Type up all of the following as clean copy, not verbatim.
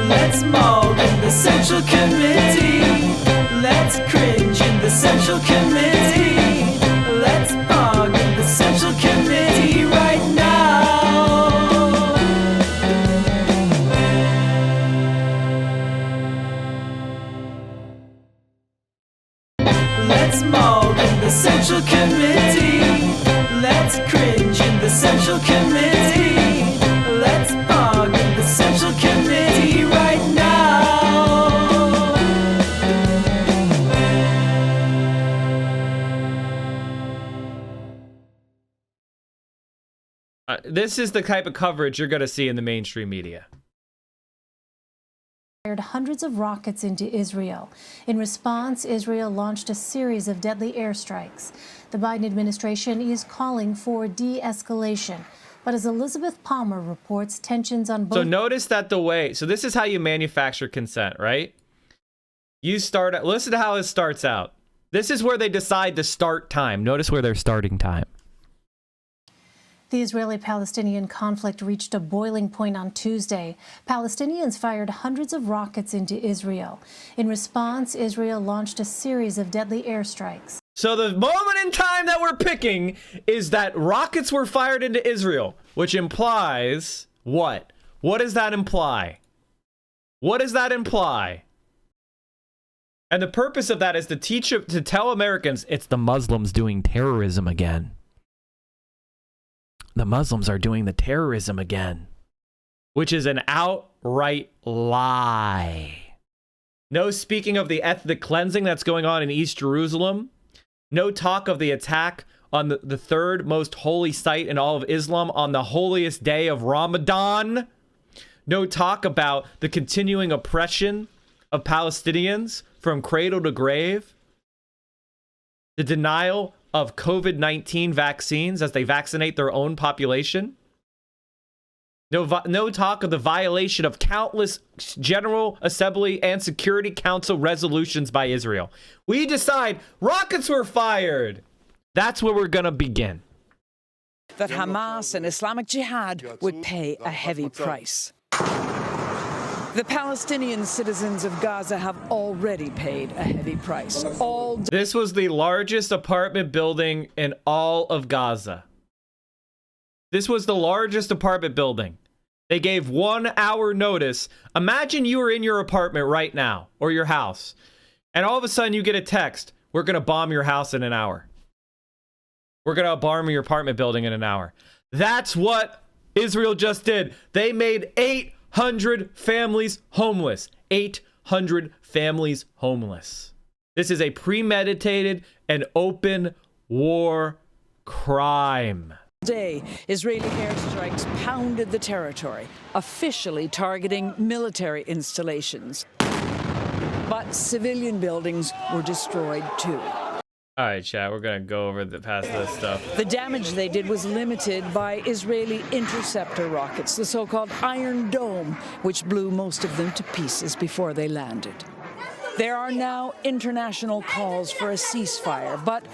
Let's maul in the Central Committee. Let's cringe in the Central Committee. Let's bog in the Central Committee right now. Let's maul in the Central Committee. Let's cringe in the Central Committee. Let's bog in the Central Committee right now. This is the type of coverage you're going to see in the mainstream media. Fired hundreds of rockets into Israel. In response, Israel launched a series of deadly airstrikes. The Biden administration is calling for de-escalation. But as Elizabeth Palmer reports, tensions on both... So notice that so this is how you manufacture consent, right? Listen to how it starts out. This is where they decide the start time. Notice where they're starting time. The Israeli-Palestinian conflict reached a boiling point on Tuesday. Palestinians fired hundreds of rockets into Israel. In response, Israel launched a series of deadly airstrikes. So the moment in time that we're picking is that rockets were fired into Israel, which implies what? What does that imply? What does that imply? And the purpose of that is to tell Americans it's the Muslims doing terrorism again. The Muslims are doing the terrorism again, which is an outright lie. No speaking of the ethnic cleansing that's going on in East Jerusalem. No talk of the attack on the third most holy site in all of Islam on the holiest day of Ramadan. No talk about the continuing oppression of Palestinians from cradle to grave. The denial of COVID-19 vaccines as they vaccinate their own population. No talk of the violation of countless General Assembly and Security Council resolutions by Israel. We decide rockets were fired. That's where we're going to begin. That Hamas and Islamic Jihad would pay a heavy price. The Palestinian citizens of Gaza have already paid a heavy price. This was the largest apartment building in all of Gaza. This was the largest apartment building. They gave 1 hour notice. Imagine you were in your apartment right now, or your house, and all of a sudden you get a text, we're going to bomb your house in an hour. We're going to bomb your apartment building in an hour. That's what Israel just did. They made 800 families homeless. 800 families homeless. This is a premeditated and open war crime. Today, Israeli airstrikes pounded the territory, officially targeting military installations. But civilian buildings were destroyed too. All right, chat, we're going to go over past this stuff. The damage they did was limited by Israeli interceptor rockets, the so-called Iron Dome, which blew most of them to pieces before they landed. There are now international calls for a ceasefire, but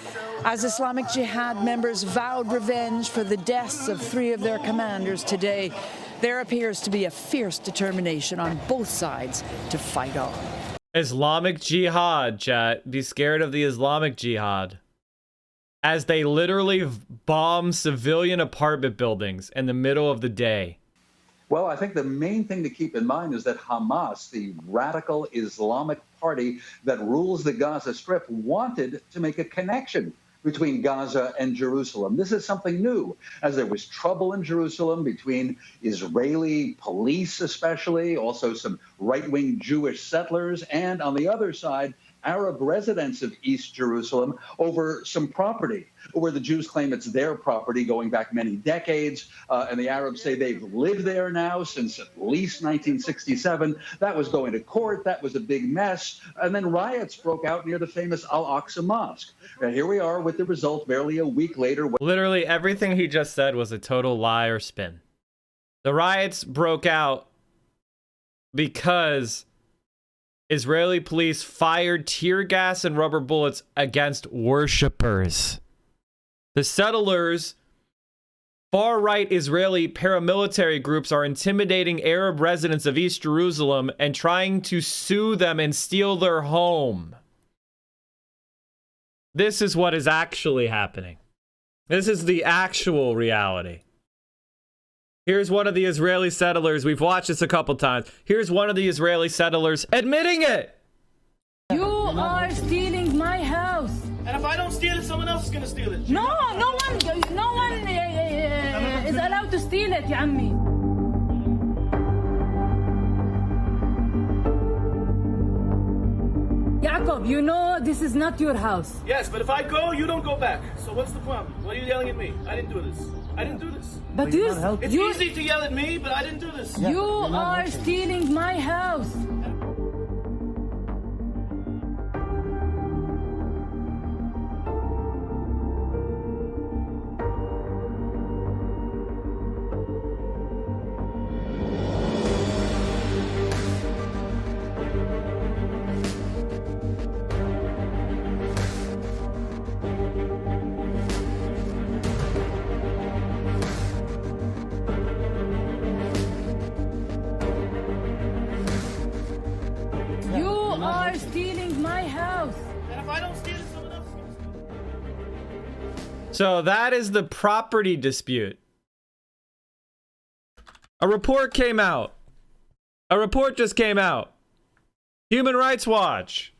as Islamic Jihad members vowed revenge for the deaths of 3 of their commanders today, there appears to be a fierce determination on both sides to fight on. Islamic Jihad, chat. Be scared of the Islamic Jihad. As they literally bomb civilian apartment buildings in the middle of the day. Well, I think the main thing to keep in mind is that Hamas, the radical Islamic party that rules the Gaza Strip, wanted to make a connection between Gaza and Jerusalem. This is something new, as there was trouble in Jerusalem between Israeli police especially, also some right-wing Jewish settlers, and on the other side, Arab residents of East Jerusalem over some property, where the Jews claim it's their property going back many decades, and the Arabs say they've lived there now since at least 1967. That was going to court. That was a big mess. And then riots broke out near the famous Al-Aqsa Mosque. And here we are with the result barely a week later. Literally everything he just said was a total lie or spin. The riots broke out because Israeli police fired tear gas and rubber bullets against worshippers. The settlers Far-right Israeli paramilitary groups are intimidating Arab residents of East Jerusalem and trying to sue them and steal their home. This is what is actually happening. This is the actual reality. Here's one of the Israeli settlers. We've watched this a couple times. Here's one of the Israeli settlers admitting it. You are stealing my house. And if I don't steal it, someone else is gonna steal it. No one is allowed to steal it, يا عمي. Jacob, you know this is not your house. Yes, but if I go, you don't go back. So what's the problem? Why are you yelling at me? I didn't do this. I didn't do this. But It's easy to yell at me, but I didn't do this. you are stealing my house. You are stealing my house. And if I don't steal it, someone else is gonna steal it. So that is the property dispute. A report came out. A report just came out. Human Rights Watch.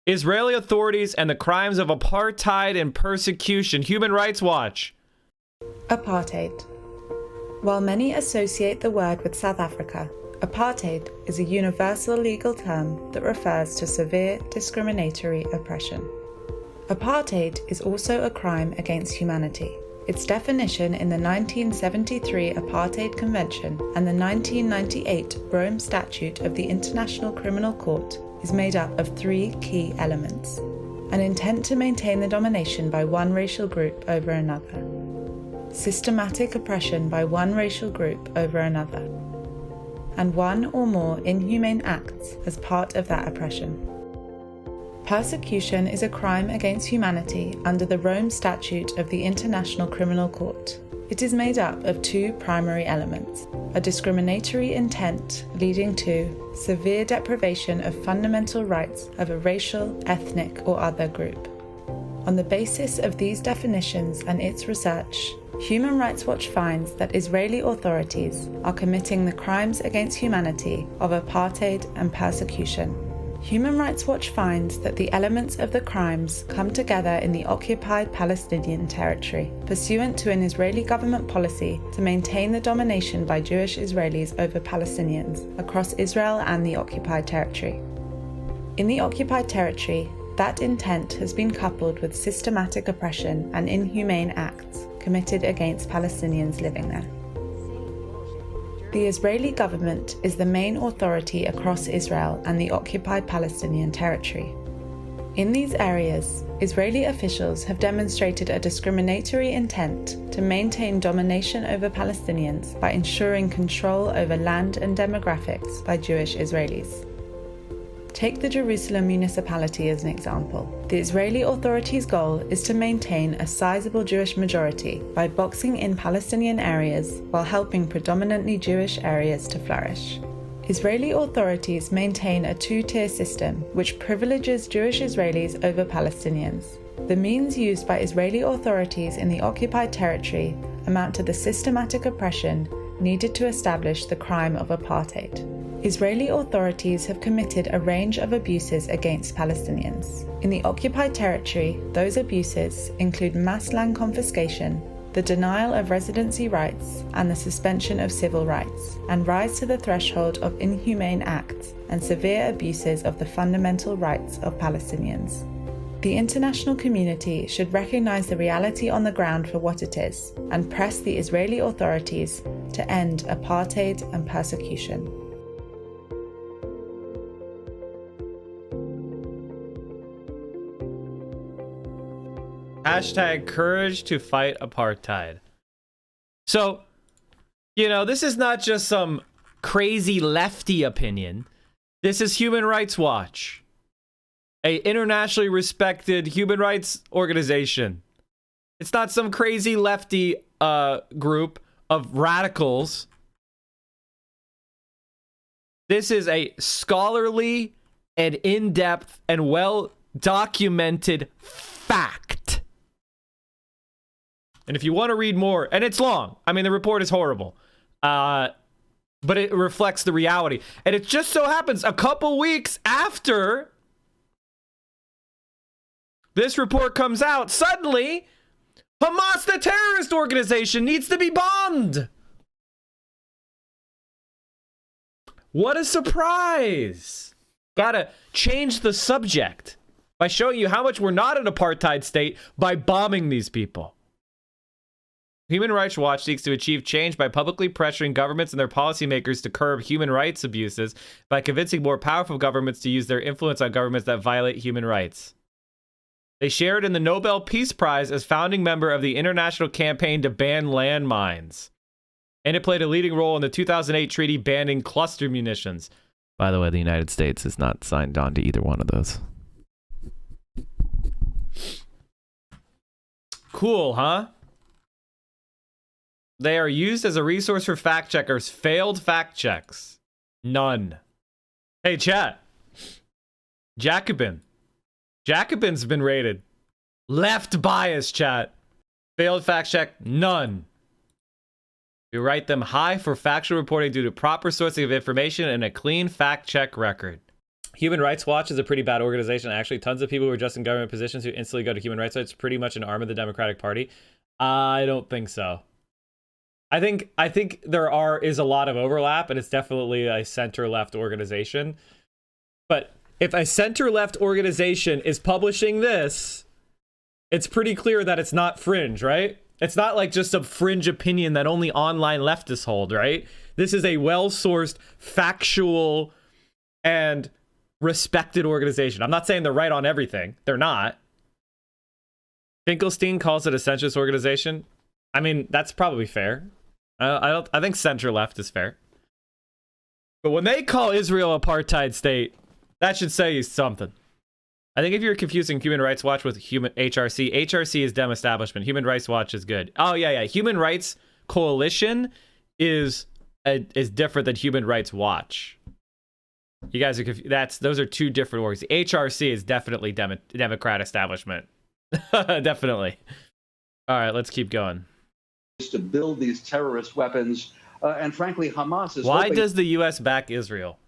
Israeli authorities and the crimes of apartheid and persecution. Human Rights Watch. Apartheid. While many associate the word with South Africa, apartheid is a universal legal term that refers to severe discriminatory oppression. Apartheid is also a crime against humanity. Its definition in the 1973 Apartheid Convention and the 1998 Rome Statute of the International Criminal Court is made up of three key elements: an intent to maintain the domination by one racial group over another, systematic oppression by one racial group over another, and one or more inhumane acts as part of that oppression. Persecution is a crime against humanity under the Rome Statute of the International Criminal Court. It is made up of two primary elements: a discriminatory intent leading to severe deprivation of fundamental rights of a racial, ethnic, or other group. On the basis of these definitions and its research, Human Rights Watch finds that Israeli authorities are committing the crimes against humanity of apartheid and persecution. Human Rights Watch finds that the elements of the crimes come together in the occupied Palestinian territory, pursuant to an Israeli government policy to maintain the domination by Jewish Israelis over Palestinians across Israel and the occupied territory. In the occupied territory, that intent has been coupled with systematic oppression and inhumane acts committed against Palestinians living there. The Israeli government is the main authority across Israel and the occupied Palestinian territory. In these areas, Israeli officials have demonstrated a discriminatory intent to maintain domination over Palestinians by ensuring control over land and demographics by Jewish Israelis. Take the Jerusalem municipality as an example. The Israeli authorities' goal is to maintain a sizable Jewish majority by boxing in Palestinian areas while helping predominantly Jewish areas to flourish. Israeli authorities maintain a two-tier system which privileges Jewish Israelis over Palestinians. The means used by Israeli authorities in the occupied territory amount to the systematic oppression needed to establish the crime of apartheid. Israeli authorities have committed a range of abuses against Palestinians. In the occupied territory, those abuses include mass land confiscation, the denial of residency rights, and the suspension of civil rights, and rise to the threshold of inhumane acts and severe abuses of the fundamental rights of Palestinians. The international community should recognize the reality on the ground for what it is and press the Israeli authorities to end apartheid and persecution. Hashtag courage to fight apartheid. So, this is not just some crazy lefty opinion. This is Human Rights Watch, a internationally respected human rights organization. It's not some crazy lefty group of radicals. This is a scholarly and in-depth and well-documented fact. And if you want to read more, and it's long. I mean, the report is horrible. But it reflects the reality. And it just so happens a couple weeks after this report comes out, suddenly, Hamas, the terrorist organization, needs to be bombed. What a surprise. Gotta change the subject by showing you how much we're not an apartheid state by bombing these people. Human Rights Watch seeks to achieve change by publicly pressuring governments and their policymakers to curb human rights abuses by convincing more powerful governments to use their influence on governments that violate human rights. They shared in the Nobel Peace Prize as founding member of the international campaign to ban landmines. And it played a leading role in the 2008 treaty banning cluster munitions. By the way, the United States is not signed on to either one of those. Cool, huh? They are used as a resource for fact checkers. Failed fact checks. None. Hey, chat. Jacobin. Jacobin's been rated. Left bias, chat. Failed fact check. None. We write them high for factual reporting due to proper sourcing of information and a clean fact check record. Human Rights Watch is a pretty bad organization. Actually, tons of people who are just in government positions who instantly go to Human Rights Watch. It's pretty much an arm of the Democratic Party. I don't think so. I think there is a lot of overlap, and it's definitely a center-left organization. But if a center-left organization is publishing this, it's pretty clear that it's not fringe, right? It's not like just a fringe opinion that only online leftists hold, right? This is a well-sourced, factual, and respected organization. I'm not saying they're right on everything. They're not. Finkelstein calls it a centrist organization. I mean, that's probably fair. I think center-left is fair. But when they call Israel apartheid state, that should say you something. I think if you're confusing Human Rights Watch with HRC is dem establishment. Human Rights Watch is good. Oh yeah. Human Rights Coalition is different than Human Rights Watch. You guys are those are two different orgs. HRC is definitely Democrat establishment. Definitely. All right, let's keep going. To build these terrorist weapons, and frankly, Hamas is. Why does the U.S. back Israel?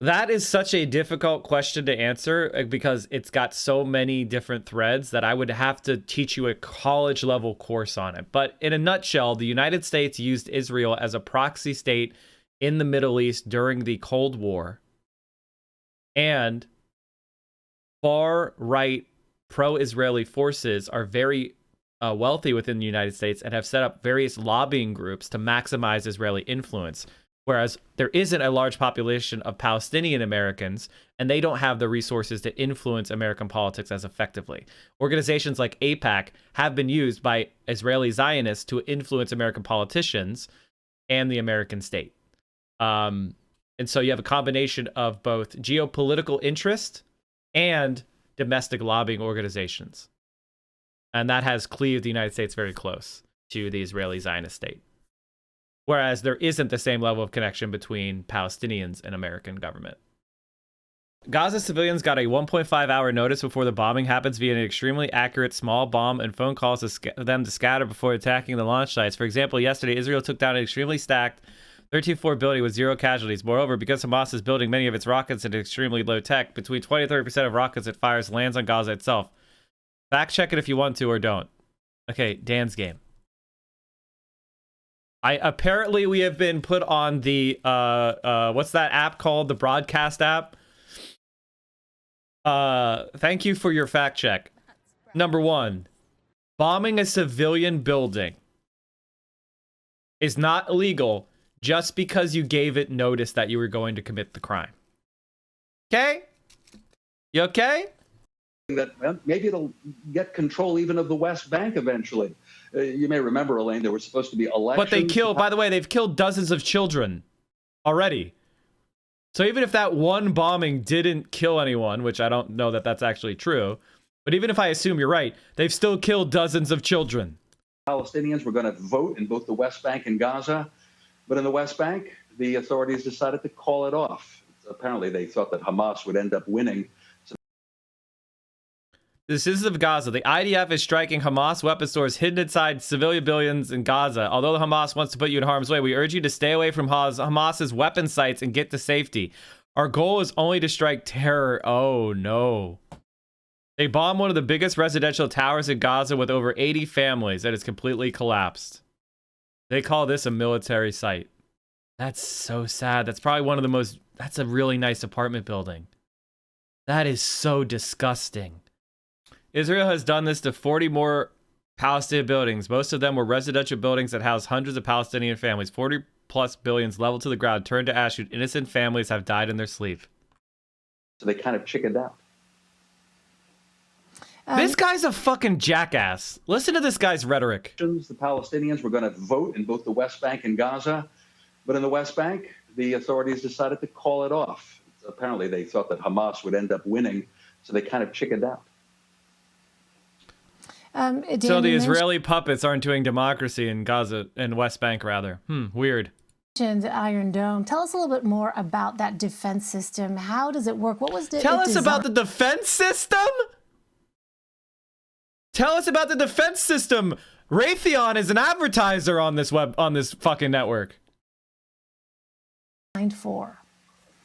That is such a difficult question to answer because it's got so many different threads that I would have to teach you a college level course on it. But in a nutshell, the United States used Israel as a proxy state in the Middle East during the Cold War. And far-right pro-Israeli forces are very wealthy within the United States and have set up various lobbying groups to maximize Israeli influence. Whereas there isn't a large population of Palestinian Americans, and they don't have the resources to influence American politics as effectively. Organizations like AIPAC have been used by Israeli Zionists to influence American politicians and the American state. And so you have a combination of both geopolitical interest and domestic lobbying organizations. And that has cleaved the United States very close to the Israeli Zionist state. Whereas there isn't the same level of connection between Palestinians and American government. Gaza civilians got a 1.5-hour notice before the bombing happens via an extremely accurate small bomb and phone calls to them to scatter before attacking the launch sites. For example, yesterday, Israel took down an extremely stacked 13-floor building with 0 casualties. Moreover, because Hamas is building many of its rockets into extremely low tech, between 20 and 30% of rockets it fires lands on Gaza itself. Fact check it if you want to or don't. Okay, Dan's game. Apparently we have been put on the what's that app called? The broadcast app. Thank you for your fact check. Number 1, bombing a civilian building is not illegal just because you gave it notice that you were going to commit the crime. Okay? You okay? That maybe it'll get control even of the West Bank eventually. You may remember, Elaine, there were supposed to be elections. But they killed, by the way, they've killed dozens of children already. So even if that one bombing didn't kill anyone, which I don't know that that's actually true, but even if I assume you're right, they've still killed dozens of children. Palestinians were going to vote in both the West Bank and Gaza. But in the West Bank, the authorities decided to call it off. Apparently, they thought that Hamas would end up winning. The citizens of Gaza. The IDF is striking Hamas weapon stores hidden inside civilian buildings in Gaza. Although Hamas wants to put you in harm's way, we urge you to stay away from Hamas's weapon sites and get to safety. Our goal is only to strike terror. Oh, no. They bombed one of the biggest residential towers in Gaza with over 80 families that has completely collapsed. They call this a military site. That's so sad. That's probably one of the most... That's a really nice apartment building. That is so disgusting. Israel has done this to 40 more Palestinian buildings. Most of them were residential buildings that house hundreds of Palestinian families. 40 plus buildings leveled to the ground, turned to ash. Innocent families have died in their sleep. So they kind of chickened out. This guy's a fucking jackass. Listen to this guy's rhetoric. The Palestinians were going to vote in both the West Bank and Gaza. But in the West Bank, the authorities decided to call it off. Apparently, they thought that Hamas would end up winning. So they kind of chickened out. So the Israeli puppets aren't doing democracy in Gaza and West Bank, rather. Weird. The Iron Dome. Tell us a little bit more about that defense system. How does it work? What was it? Tell us about the defense system? Tell us about the defense system. Raytheon is an advertiser on this fucking network. For.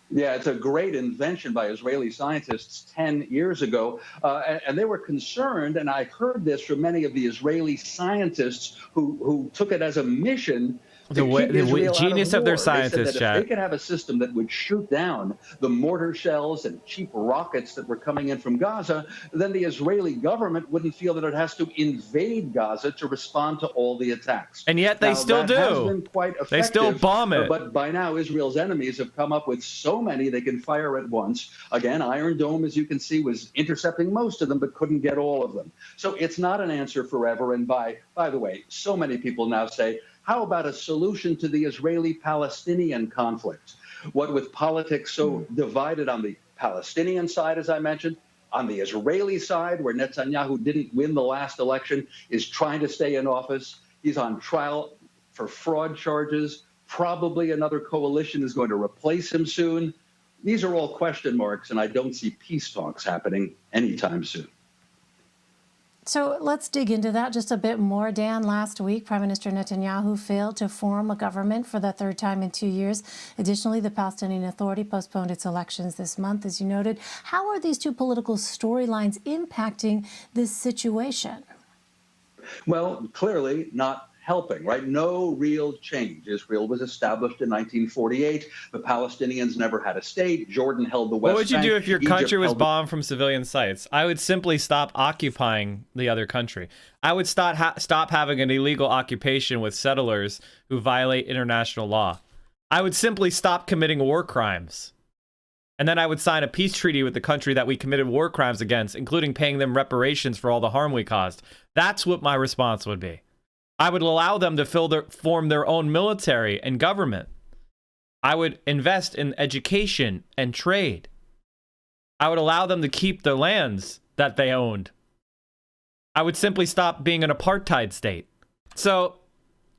Yeah, it's a great invention by Israeli scientists 10 years ago. And they were concerned, and I heard this from many of the Israeli scientists who took it as a mission. The genius of their scientists, If they could have a system that would shoot down the mortar shells and cheap rockets that were coming in from Gaza, then the Israeli government wouldn't feel that it has to invade Gaza to respond to all the attacks. And yet they still do. Has been quite effective, they still bomb it. But by now, Israel's enemies have come up with so many they can fire at once. Again, Iron Dome, as you can see, was intercepting most of them, but couldn't get all of them. So it's not an answer forever. And by the way, so many people now say, how about a solution to the Israeli-Palestinian conflict? What with politics so divided on the Palestinian side, as I mentioned, on the Israeli side, where Netanyahu didn't win the last election, is trying to stay in office. He's on trial for fraud charges. Probably another coalition is going to replace him soon. These are all question marks, and I don't see peace talks happening anytime soon. So let's dig into that just a bit more. Dan, last week, Prime Minister Netanyahu failed to form a government for the third time in 2 years. Additionally, the Palestinian Authority postponed its elections this month, as you noted. How are these two political storylines impacting this situation? Well, clearly not helping, right? No real change. Israel was established in 1948. The Palestinians never had a state. Jordan held the West Bank. What would you do if your country was bombed from civilian sites? I would simply stop occupying the other country. I would stop having an illegal occupation with settlers who violate international law. I would simply stop committing war crimes. And then I would sign a peace treaty with the country that we committed war crimes against, including paying them reparations for all the harm we caused. That's what my response would be. I would allow them to form their own military and government. I would invest in education and trade. I would allow them to keep the lands that they owned. I would simply stop being an apartheid state. So,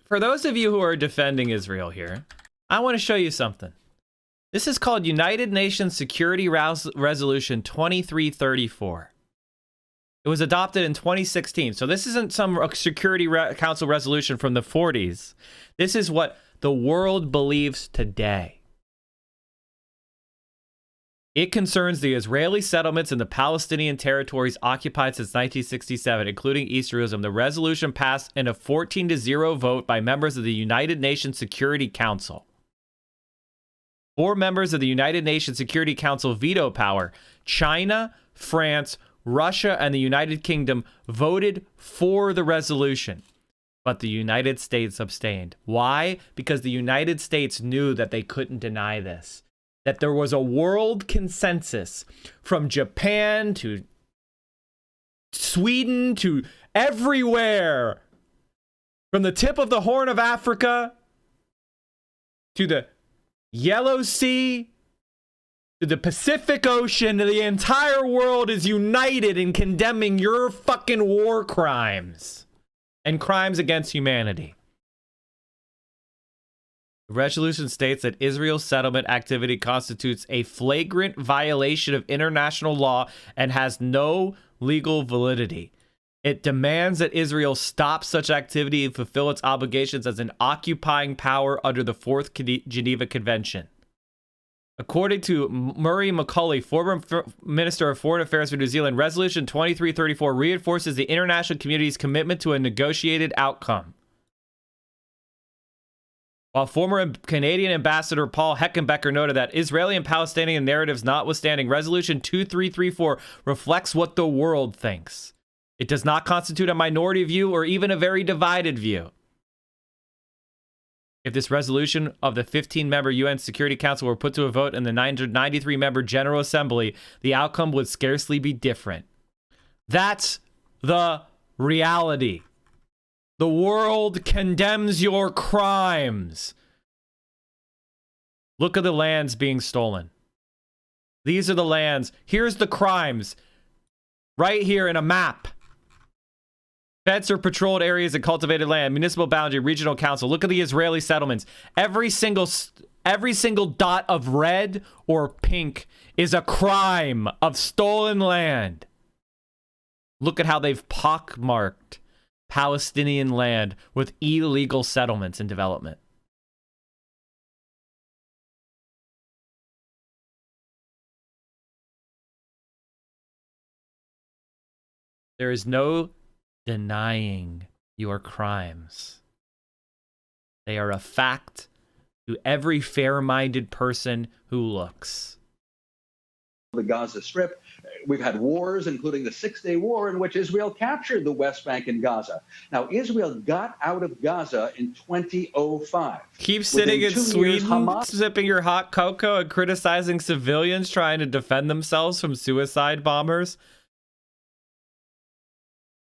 for those of you who are defending Israel here, I want to show you something. This is called United Nations Security Resolution 2334. It was adopted in 2016. So this isn't some Security Council resolution from the 40s. This is what the world believes today. It concerns the Israeli settlements in the Palestinian territories occupied since 1967, including East Jerusalem. The resolution passed in a 14-0 vote by members of the United Nations Security Council. 4 members of the United Nations Security Council veto power, China, France, Russia, and the United Kingdom, voted for the resolution. But the United States abstained. Why? Because the United States knew that they couldn't deny this. That there was a world consensus from Japan to Sweden to everywhere. From the tip of the Horn of Africa to the Yellow Sea to the Pacific Ocean, the entire world is united in condemning your fucking war crimes. and crimes against humanity. The resolution states that Israel's settlement activity constitutes a flagrant violation of international law and has no legal validity. It demands that Israel stop such activity and fulfill its obligations as an occupying power under the Fourth Geneva Convention. According to Murray McCully, former Minister of Foreign Affairs for New Zealand, Resolution 2334 reinforces the international community's commitment to a negotiated outcome. While former Canadian Ambassador Paul Heckenbecker noted that Israeli and Palestinian narratives notwithstanding, Resolution 2334 reflects what the world thinks. It does not constitute a minority view or even a very divided view. If this resolution of the 15-member UN Security Council were put to a vote in the 993-member General Assembly, the outcome would scarcely be different. That's the reality. The world condemns your crimes. Look at the lands being stolen. These are the lands. Here's the crimes. Right here in a map. Feds or patrolled areas and cultivated land, municipal boundary, regional council. Look at the Israeli settlements. Every single dot of red or pink is a crime of stolen land. Look at how they've pockmarked Palestinian land with illegal settlements and development. There is no denying your crimes. They are a fact to every fair-minded person who looks. The Gaza Strip. We've had wars, including the Six-Day War, in which Israel captured the West Bank and Gaza. Now, Israel got out of Gaza in 2005. Keep sitting in Sweden, sipping your hot cocoa and criticizing civilians trying to defend themselves from suicide bombers.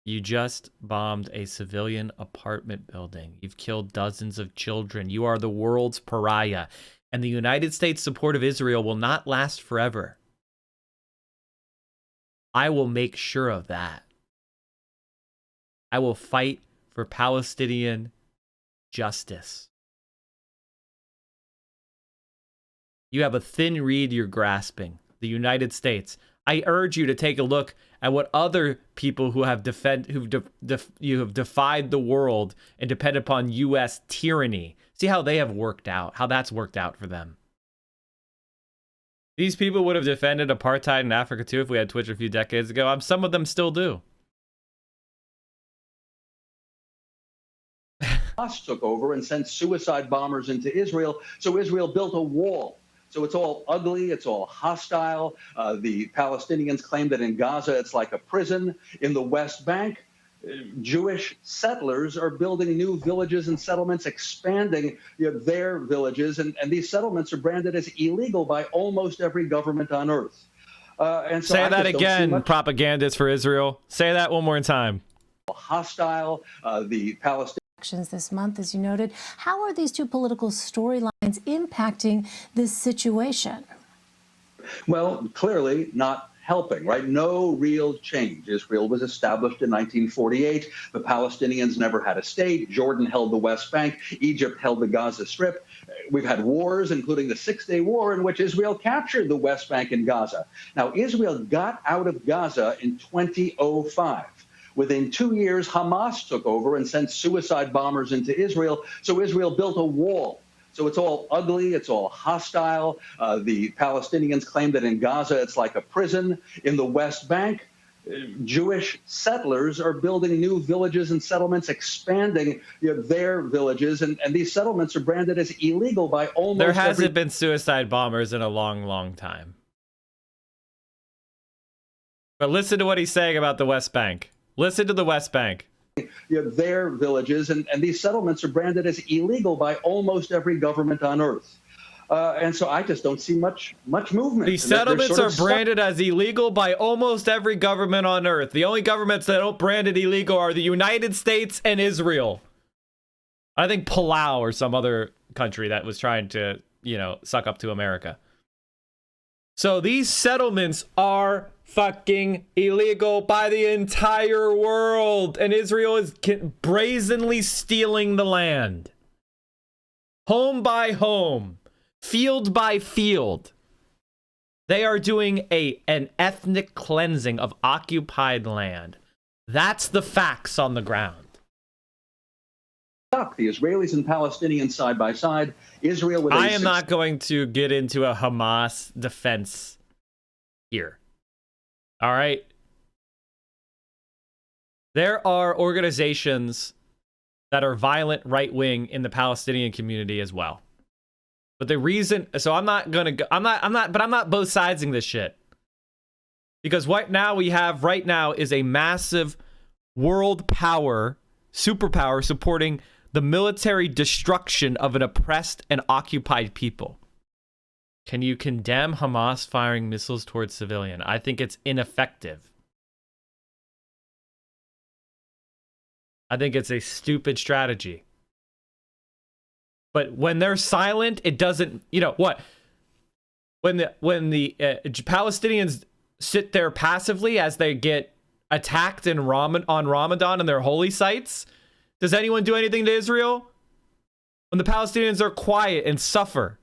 You just bombed a civilian apartment building. You've killed dozens of children. You are the world's pariah. And the United States' support of Israel will not last forever. I will make sure of that. I will fight for Palestinian justice. You have a thin reed you're grasping, the United States. I urge you to take a look at what other people who have defied the world and depend upon U.S. tyranny. See how they have worked out, how that's worked out for them. These people would have defended apartheid in Africa too if we had Twitch a few decades ago. Some of them still do. Hamas took over and sent suicide bombers into Israel, so Israel built a wall. So it's all ugly, it's all hostile. The Palestinians claim that in Gaza it's like a prison. In the West Bank, Jewish settlers are building new villages and settlements, expanding their villages, and these settlements are branded as illegal by almost every government on earth. And so say that again, propagandists for Israel. Say that one more time. Hostile, the Palestinians. This month, as you noted, how are these two political storylines impacting this situation? Well, clearly not helping, right? No real change. Israel was established in 1948. The Palestinians never had a state. Jordan held the West Bank. Egypt held the Gaza Strip. We've had wars, including the Six-Day War, in which Israel captured the West Bank and Gaza. Now, Israel got out of Gaza in 2005. Within 2 years, Hamas took over and sent suicide bombers into Israel. So Israel built a wall. So it's all ugly. It's all hostile. The Palestinians claim that in Gaza it's like a prison. In the West Bank, Jewish settlers are building new villages and settlements, expanding their villages. And these settlements are branded as illegal by almost There hasn't been suicide bombers in a long, long time. But listen to what he's saying about the West Bank. Listen to the West Bank. Their villages, and these settlements are branded as illegal by almost every government on earth. And so I just don't see much movement. These settlements are branded as illegal by almost every government on earth. The only governments that don't brand it illegal are the United States and Israel. I think Palau or some other country that was trying to, suck up to America. So these settlements are fucking illegal by the entire world, and Israel is brazenly stealing the land. Home by home, field by field. They are doing an ethnic cleansing of occupied land. That's the facts on the ground. The Israelis and Palestinians side by side. Israel with I am not going to get into a Hamas defense here. All right. There are organizations that are violent right-wing in the Palestinian community as well. But the reason, so I'm not both sidesing this shit. Because right now is a massive world power, superpower supporting the military destruction of an oppressed and occupied people. Can you condemn Hamas firing missiles towards civilian? I think it's ineffective. I think it's a stupid strategy. But when they're silent, it doesn't, you know what? When the Palestinians sit there passively as they get attacked on Ramadan and their holy sites, does anyone do anything to Israel? When the Palestinians are quiet and suffer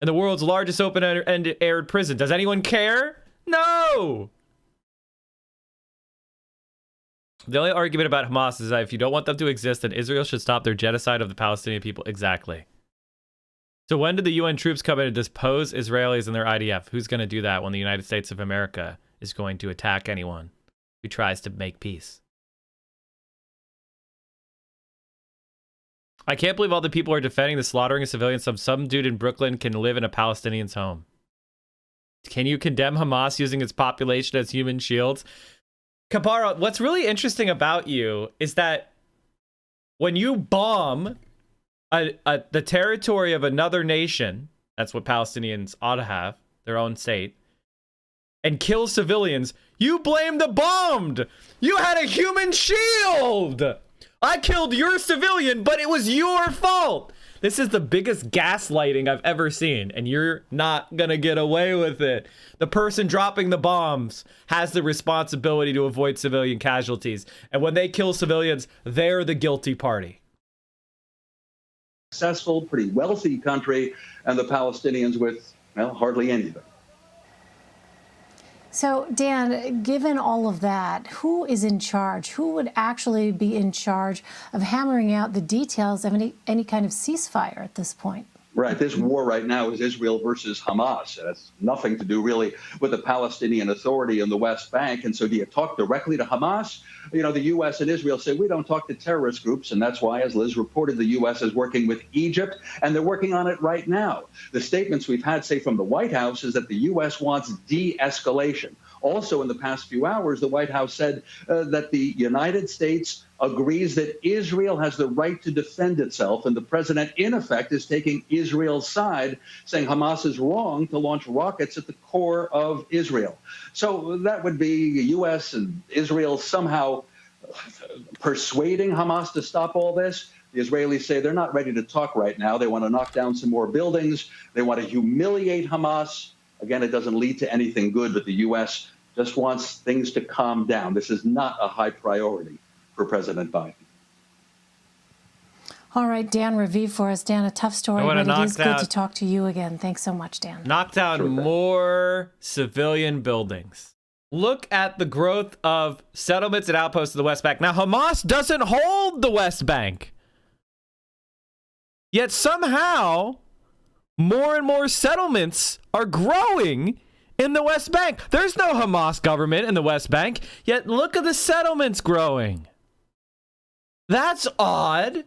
in the world's largest open-air prison, does anyone care? No! The only argument about Hamas is that if you don't want them to exist, then Israel should stop their genocide of the Palestinian people. Exactly. So when did the UN troops come in and dispose Israelis and their IDF? Who's going to do that when the United States of America is going to attack anyone who tries to make peace? I can't believe all the people are defending the slaughtering of civilians. Some dude in Brooklyn can live in a Palestinian's home. Can you condemn Hamas using its population as human shields? Kabara, what's really interesting about you is that when you bomb the territory of another nation, that's what Palestinians ought to have, their own state, and kill civilians, you blame the bombed. You had a human shield. I killed your civilian, but it was your fault. This is the biggest gaslighting I've ever seen, and you're not gonna get away with it. The person dropping the bombs has the responsibility to avoid civilian casualties, and when they kill civilians, they're the guilty party. Successful, pretty wealthy country, and the Palestinians with, well, hardly anything. So, Dan, given all of that, who is in charge? Who would actually be in charge of hammering out the details of any kind of ceasefire at this point? Right. This war right now is Israel versus Hamas. It has nothing to do really with the Palestinian Authority in the West Bank. And so do you talk directly to Hamas? You know, the U.S. and Israel say we don't talk to terrorist groups. And that's why, as Liz reported, the U.S. is working with Egypt, and they're working on it right now. The statements we've had, say, from the White House is that the U.S. wants de-escalation. Also, in the past few hours, the White House said that the United States agrees that Israel has the right to defend itself, and the president, in effect, is taking Israel's side, saying Hamas is wrong to launch rockets at the core of Israel. So that would be the U.S. and Israel somehow persuading Hamas to stop all this. The Israelis say they're not ready to talk right now. They want to knock down some more buildings. They want to humiliate Hamas. Again, it doesn't lead to anything good, but the U.S. just wants things to calm down. This is not a high priority for President Biden. All right, Dan, review for us. Dan, a tough story, but it is good to talk to you again. Thanks so much, Dan. Knock down more civilian buildings. Look at the growth of settlements and outposts of the West Bank. Now, Hamas doesn't hold the West Bank. Yet somehow, more and more settlements are growing in the West Bank. There's no Hamas government in the West Bank, yet look at the settlements growing. That's odd.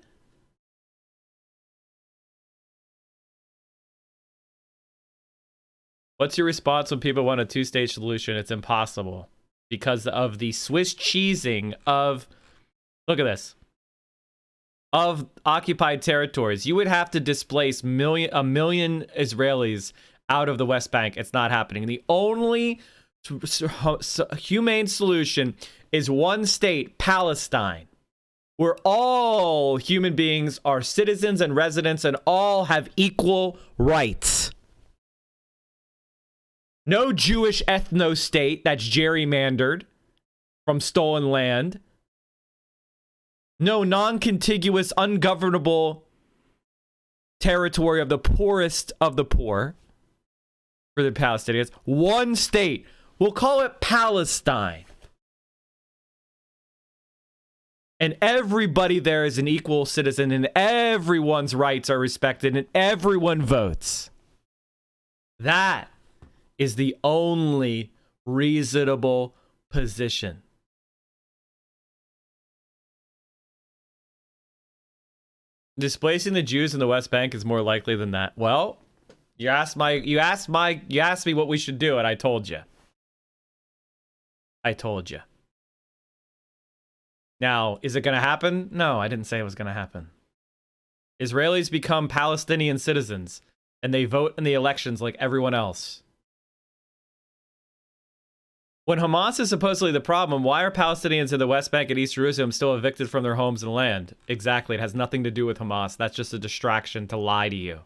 What's your response when people want a two-stage solution? It's impossible because of the Swiss cheesing of, look at this, of occupied territories. You would have to displace a million Israelis out of the West Bank. It's not happening. The only humane solution is one state, Palestine, where all human beings are citizens and residents and all have equal rights. No Jewish ethno-state that's gerrymandered from stolen land. No non-contiguous, ungovernable territory of the poorest of the poor for the Palestinians. One state. We'll call it Palestine. And everybody there is an equal citizen, and everyone's rights are respected, and everyone votes. That is the only reasonable position. Displacing the Jews in the West Bank is more likely than that. Well, you asked me what we should do, and I told you. I told you. Now, is it going to happen? No, I didn't say it was going to happen. Israelis become Palestinian citizens, and they vote in the elections like everyone else. When Hamas is supposedly the problem, why are Palestinians in the West Bank and East Jerusalem still evicted from their homes and land? Exactly. It has nothing to do with Hamas. That's just a distraction to lie to you.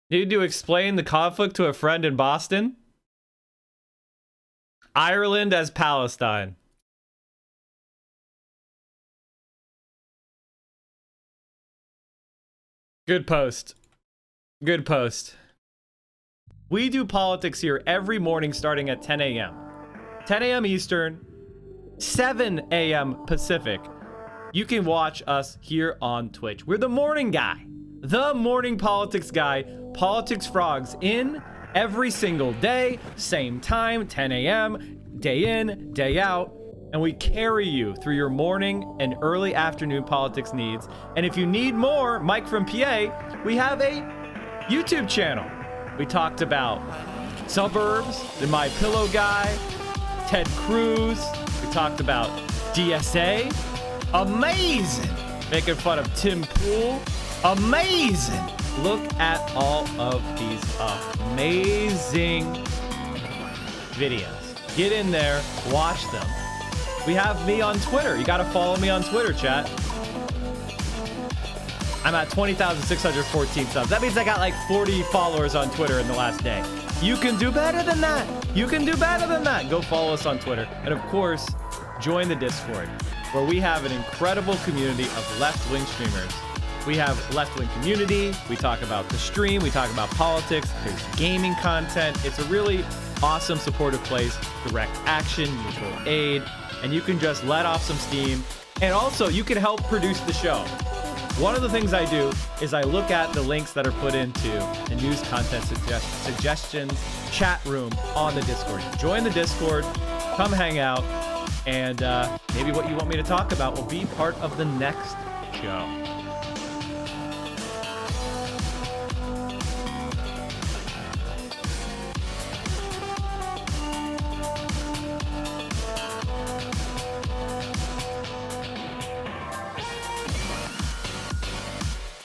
Need to explain the conflict to a friend in Boston? Ireland as Palestine. Good post. Good post. We do politics here every morning starting at 10 a.m. 10 a.m. Eastern, 7 a.m. Pacific. You can watch us here on Twitch. We're the morning guy. The morning politics guy. Politics Frogs in every single day. Same time, 10 a.m. Day in, day out. And we carry you through your morning and early afternoon politics needs. And if you need more, Mike from PA, we have a YouTube channel. We talked about suburbs, the My Pillow guy, Ted Cruz. We talked about DSA. Amazing. Making fun of Tim Pool. Amazing. Look at all of these amazing videos. Get in there, watch them. We have me on Twitter. You gotta follow me on Twitter, chat. I'm at 20,614 subs. That means I got like 40 followers on Twitter in the last day. You can do better than that. You can do better than that. Go follow us on Twitter. And of course, join the Discord, where we have an incredible community of left-wing streamers. We have left-wing community. We talk about the stream. We talk about politics. There's gaming content. It's a really awesome, supportive place. Direct action, mutual aid. And you can just let off some steam. And also, you can help produce the show. One of the things I do is I look at the links that are put into the news content suggestions chat room on the Discord. Join the Discord, come hang out, and maybe what you want me to talk about will be part of the next show.